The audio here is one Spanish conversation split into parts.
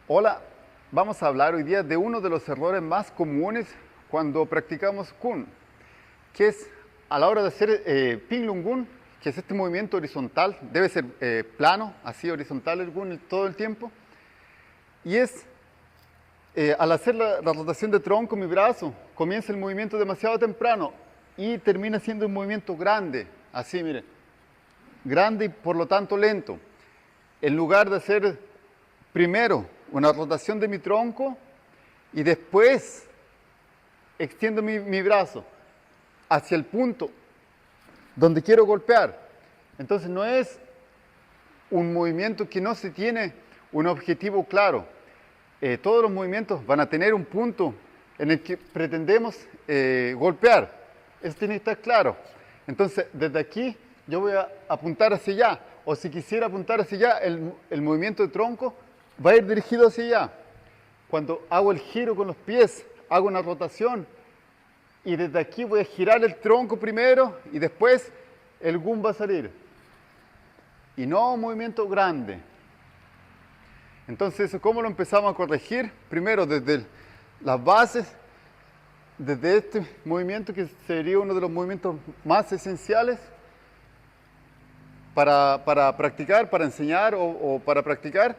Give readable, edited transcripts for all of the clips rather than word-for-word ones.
Hola, vamos a hablar hoy día de uno de los errores más comunes cuando practicamos Kun, que es a la hora de hacer Pinglung-gun, que es este movimiento horizontal, debe ser plano, así horizontal el Gun todo el tiempo, y es al hacer la rotación de tronco, mi brazo comienza el movimiento demasiado temprano y termina siendo un movimiento grande, así miren, grande y por lo tanto lento. En lugar de hacer primero una rotación de mi tronco y después extiendo mi brazo hacia el punto donde quiero golpear. Entonces no es un movimiento que no se tiene un objetivo claro. Todos los movimientos van a tener un punto en el que pretendemos golpear. Eso tiene que estar claro. Entonces, desde aquí yo voy a apuntar hacia allá. O si quisiera apuntar hacia allá, el movimiento de tronco va a ir dirigido hacia allá. Cuando hago el giro con los pies, hago una rotación. Y desde aquí voy a girar el tronco primero y después el gun va a salir. Y no un movimiento grande. Entonces, ¿cómo lo empezamos a corregir? Primero, desde las bases, desde este movimiento que sería uno de los movimientos más esenciales para practicar, para enseñar o para practicar,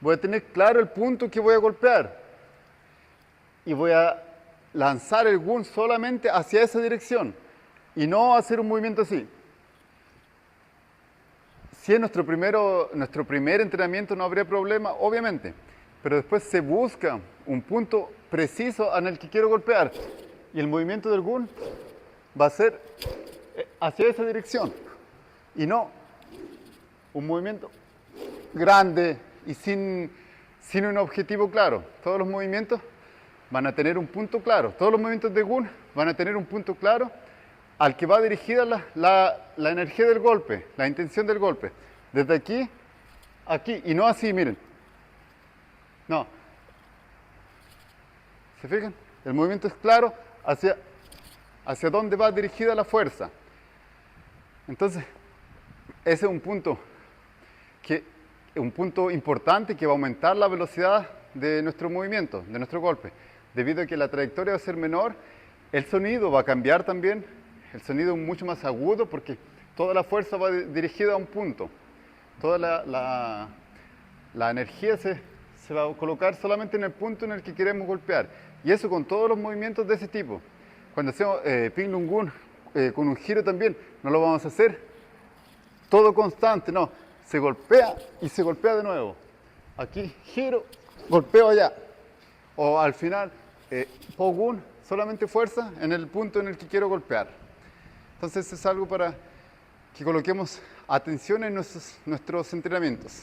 voy a tener claro el punto que voy a golpear. Y voy a lanzar el gun solamente hacia esa dirección y no hacer un movimiento así. Si es nuestro primer entrenamiento no habría problema, obviamente, pero después se busca un punto preciso en el que quiero golpear y el movimiento del gun va a ser hacia esa dirección y no un movimiento grande y sin un objetivo claro. Todos los movimientos van a tener un punto claro, todos los movimientos de gun van a tener un punto claro al que va dirigida la energía del golpe, la intención del golpe. Desde aquí, aquí, y no así, miren. No. ¿Se fijan? El movimiento es claro hacia dónde va dirigida la fuerza. Entonces, ese es un punto importante que va a aumentar la velocidad de nuestro movimiento, de nuestro golpe. Debido a que la trayectoria va a ser menor, el sonido va a cambiar también. El sonido es mucho más agudo porque toda la fuerza va dirigida a un punto. Toda la energía se va a colocar solamente en el punto en el que queremos golpear. Y eso con todos los movimientos de ese tipo. Cuando hacemos Pinglung-gun con un giro también, no lo vamos a hacer todo constante, no. Se golpea y se golpea de nuevo. Aquí giro, golpeo allá. O al final, Po-gun, solamente fuerza en el punto en el que quiero golpear. Entonces es algo para que coloquemos atención en nuestros entrenamientos.